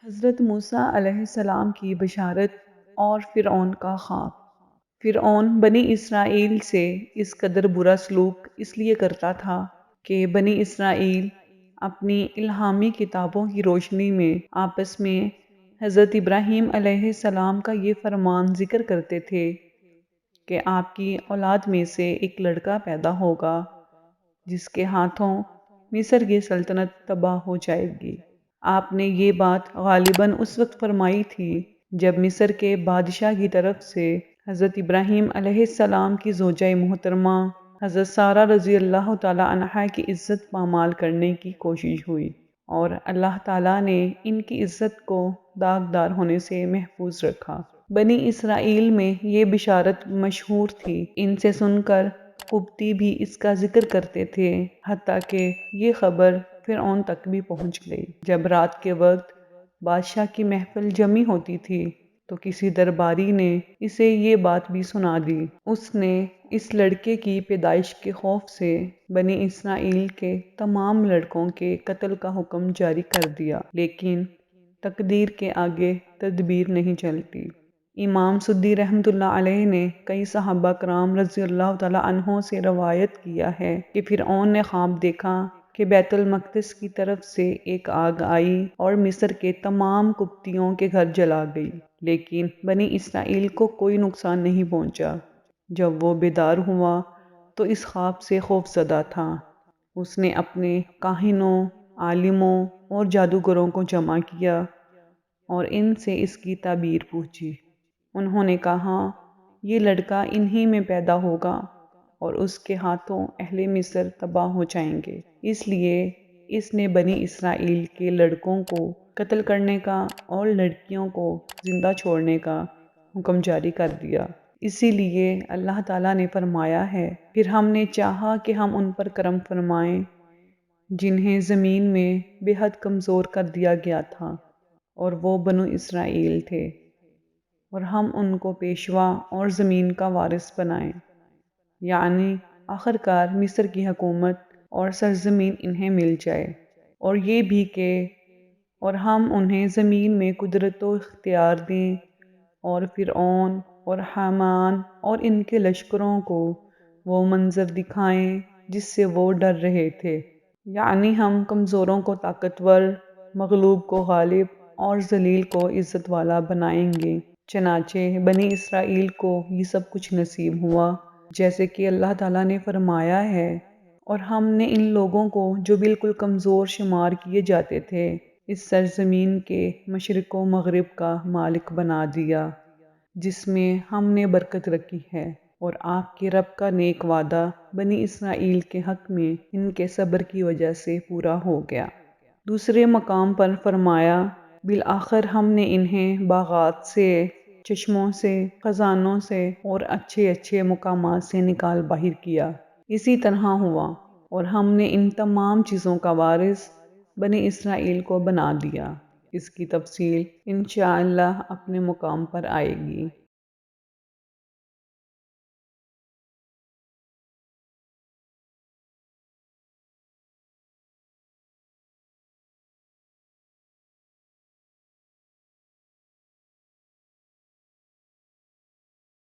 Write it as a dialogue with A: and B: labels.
A: حضرت موسیٰ علیہ السلام کی بشارت اور فرعون کا خواب۔ فرعون بنی اسرائیل سے اس قدر برا سلوک اس لیے کرتا تھا کہ بنی اسرائیل اپنی الہامی کتابوں کی روشنی میں آپس میں حضرت ابراہیم علیہ السلام کا یہ فرمان ذکر کرتے تھے کہ آپ کی اولاد میں سے ایک لڑکا پیدا ہوگا جس کے ہاتھوں مصر کی سلطنت تباہ ہو جائے گی۔ آپ نے یہ بات غالباً اس وقت فرمائی تھی جب مصر کے بادشاہ کی طرف سے حضرت ابراہیم علیہ السلام کی زوجہ محترمہ حضرت سارہ رضی اللہ تعالیٰ عنہا کی عزت پامال کرنے کی کوشش ہوئی، اور اللہ تعالیٰ نے ان کی عزت کو داغدار ہونے سے محفوظ رکھا۔ بنی اسرائیل میں یہ بشارت مشہور تھی، ان سے سن کر قبطی بھی اس کا ذکر کرتے تھے، حتیٰ کہ یہ خبر فرعون تک بھی پہنچ گئی۔ جب رات کے وقت بادشاہ کی محفل جمی ہوتی تھی تو کسی درباری نے اسے یہ بات بھی سنا دی۔ اس نے اس لڑکے کی پیدائش کے خوف سے بنی اسرائیل کے تمام لڑکوں کے قتل کا حکم جاری کر دیا، لیکن تقدیر کے آگے تدبیر نہیں چلتی۔ امام سدی رحمۃ اللہ علیہ نے کئی صحابہ کرام رضی اللہ تعالیٰ عنہم سے روایت کیا ہے کہ فرعون نے خواب دیکھا کہ بیت المقدس کی طرف سے ایک آگ آئی اور مصر کے تمام قبطیوں کے گھر جلا گئی، لیکن بنی اسرائیل کو کوئی نقصان نہیں پہنچا۔ جب وہ بیدار ہوا تو اس خواب سے خوف زدہ تھا۔ اس نے اپنے کاہنوں، عالموں اور جادوگروں کو جمع کیا اور ان سے اس کی تعبیر پوچھی۔ انہوں نے کہا، یہ لڑکا انہی میں پیدا ہوگا اور اس کے ہاتھوں اہل مصر تباہ ہو جائیں گے، اس لیے اس نے بنی اسرائیل کے لڑکوں کو قتل کرنے کا اور لڑکیوں کو زندہ چھوڑنے کا حکم جاری کر دیا۔ اسی لیے اللہ تعالیٰ نے فرمایا ہے، پھر ہم نے چاہا کہ ہم ان پر کرم فرمائیں جنہیں زمین میں بے حد کمزور کر دیا گیا تھا، اور وہ بنو اسرائیل تھے، اور ہم ان کو پیشوا اور زمین کا وارث بنائیں، یعنی آخرکار مصر کی حکومت اور سرزمین انہیں مل جائے، اور یہ بھی کہ اور ہم انہیں زمین میں قدرت و اختیار دیں، اور فرعون اور حامان اور ان کے لشکروں کو وہ منظر دکھائیں جس سے وہ ڈر رہے تھے، یعنی ہم کمزوروں کو طاقتور، مغلوب کو غالب اور ذلیل کو عزت والا بنائیں گے۔ چنانچہ بنی اسرائیل کو یہ سب کچھ نصیب ہوا جیسے کہ اللہ تعالیٰ نے فرمایا ہے، اور ہم نے ان لوگوں کو جو بالکل کمزور شمار کیے جاتے تھے اس سرزمین کے مشرق و مغرب کا مالک بنا دیا، جس میں ہم نے برکت رکھی ہے، اور آپ کے رب کا نیک وعدہ بنی اسرائیل کے حق میں ان کے صبر کی وجہ سے پورا ہو گیا۔ دوسرے مقام پر فرمایا، بالآخر ہم نے انہیں باغات سے، چشموں سے، خزانوں سے اور اچھے اچھے مقامات سے نکال باہر کیا۔ اسی طرح ہوا، اور ہم نے ان تمام چیزوں کا وارث بنی اسرائیل کو بنا دیا۔ اس کی تفصیل انشاءاللہ اپنے مقام پر آئے گی۔